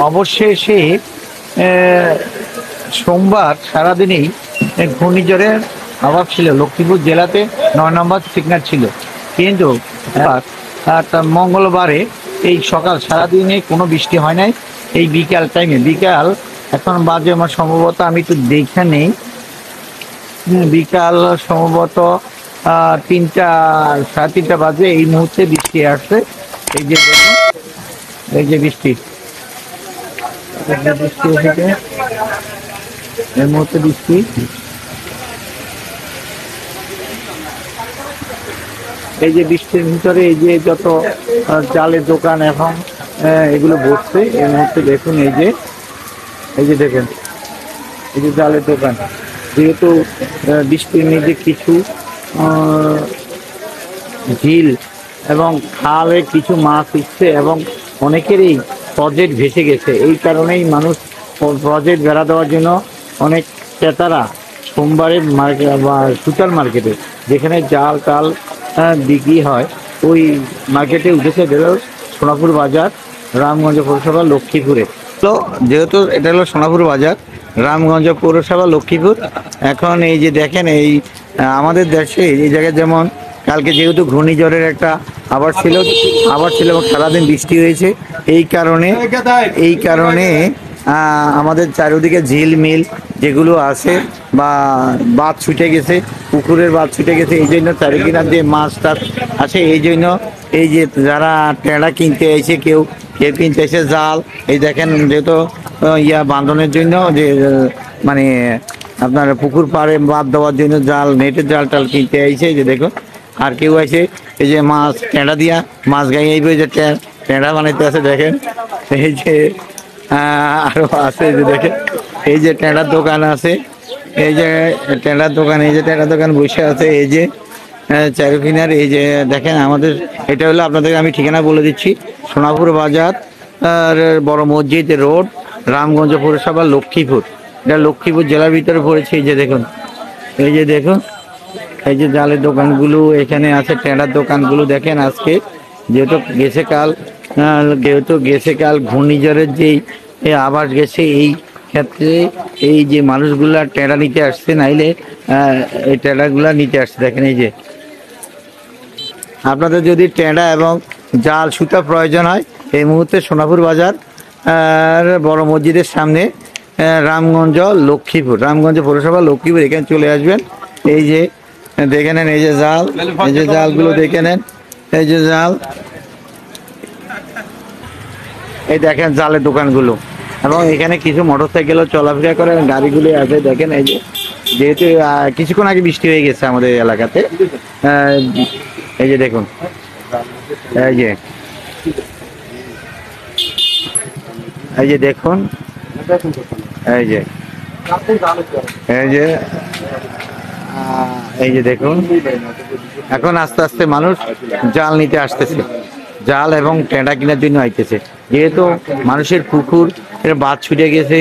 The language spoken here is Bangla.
অবশেষে সোমবার সারাদিনেই ঘূর্ণিঝড়ের অভাব ছিল। লক্ষ্মীপুর জেলাতে ৯ নম্বর সিগন্যাল ছিল, কিন্তু মঙ্গলবারে এই সকাল সারাদিনে কোনো বৃষ্টি হয় নাই। এই বিকাল টাইমে, বিকাল এখন বাজে আমার সম্ভবত, আমি একটু দেখে নেই, বিকাল সম্ভবত 3টা, সাড়ে 3টা বাজে। এই মুহূর্তে বৃষ্টি আসছে। এই যে দেখুন, এই যে বৃষ্টি এসেছে, এই মুহূর্তে বৃষ্টি। এই যে বৃষ্টির ভিতরে এই যে যত চালের দোকান এখন এগুলো বসছে এই মুহূর্তে দেখুন। এই যে দেখেন, এই যে চালের দোকান, যেহেতু বৃষ্টির মধ্যে কিছু ঝিল এবং খালে কিছু মাছ উঠছে এবং অনেকেরই প্রজেক্ট ভেসে গেছে। এই কারণেই মানুষ প্রজেক্ট বেড়া দেওয়ার জন্য অনেক ক্রেতারা সোমবারে মার্কেট বা সুতার মার্কেটে, যেখানে জাল টাল বিক্রি হয়, ওই মার্কেটে উঠেছে। সোনাপুর বাজার, রামগঞ্জ পৌরসভা, লক্ষ্মীপুরে। তো যেহেতু এটা হলো সোনাপুর বাজার, রামগঞ্জ পৌরসভা, লক্ষ্মীপুর। এখন এই যে দেখেন, এই আমাদের দেশে এই জায়গায় যেমন কালকে যেহেতু ঘূর্ণিঝড়ের একটা আবার ছিল এবং সারাদিন বৃষ্টি হয়েছে, এই কারণে আমাদের চারিদিকে ঝিল মিল যেগুলো আছে বা বাঁধ ছুটে গেছে, পুকুরের বাঁধ ছুটে গেছে। এই জন্য চারিদিনার যে মাছ টাছ আছে, এই জন্য এই যে যারা টেঁড়া কিনতে এসে কেউ কিনতে এসে জাল, এই দেখেন যেহেতু বাঁধনের জন্য যে মানে আপনার পুকুর পাড়ে বাঁধ দেওয়ার জন্য জাল, নেটের জাল টাল কিনতে আইছে। এই যে দেখুন, আর কেউ আছে এই যে মাছ টেঁড়া দিয়া মাছ গাই আইবে, যে টেঁড়া বানাইতে আছে। দেখেন এই যে আরো আছে, এই যে দেখেন এই যে টেঁড়ার দোকান আছে, এই যে টেঁড়ার দোকান, এই যে টেঁড়ার দোকান বসে আছে। এই যে চারুকিনার, এই যে দেখেন আমাদের, এটা হলো আপনাদেরকে আমি ঠিকানা বলে দিচ্ছি, সোনাপুর বাজার আর বড় মসজিদ রোড, রামগঞ্জ পৌরসভা, লক্ষ্মীপুর। এটা লক্ষ্মীপুর জেলার ভিতরে পড়েছে। এই যে দেখুন, এই যে দেখুন, এই যে জালের দোকানগুলো এখানে আছে, টেঁড়ার দোকানগুলো দেখেন। আজকে যেহেতু গেছে কাল ঘূর্ণিঝড়ের যেই আবাস গেছে, এই ক্ষেত্রে এই যে মানুষগুলা টেঁড়া নিতে আসছে, নাইলে এই টেঁড়াগুলা নিতে আসছে। দেখেন এই যে, আপনাদের যদি টেঁড়া এবং জাল সুতা প্রয়োজন হয়, এই মুহূর্তে সোনাপুর বাজার বড় মসজিদের সামনে, রামগঞ্জ, লক্ষ্মীপুর, রামগঞ্জ পৌরসভা, লক্ষ্মীপুর, এখানে চলে আসবেন। এই যে দেখে নেন, এই যে জাল, এই যে জালগুলো দেখে নেন, এই যে জাল, এই দেখেন জালের দোকানগুলো। এবং এখানে কিছু মোটরসাইকেলও চলাফেরা করে, গাড়িগুলো আছে। দেখেন এই যে, যেহেতু কিছুক্ষণ আগে বৃষ্টি হয়ে গেছে আমাদের এলাকাতে, এই যে দেখুন, এই যে দেখুন, এই যে দেখুন, এখন আস্তে আস্তে মানুষ জাল নিতে আসতেছে, জাল এবং টেঁড়া কেনার জন্য আইতেছে। যেহেতু মানুষের পুকুর এর বাঁধ ছুটে গেছে।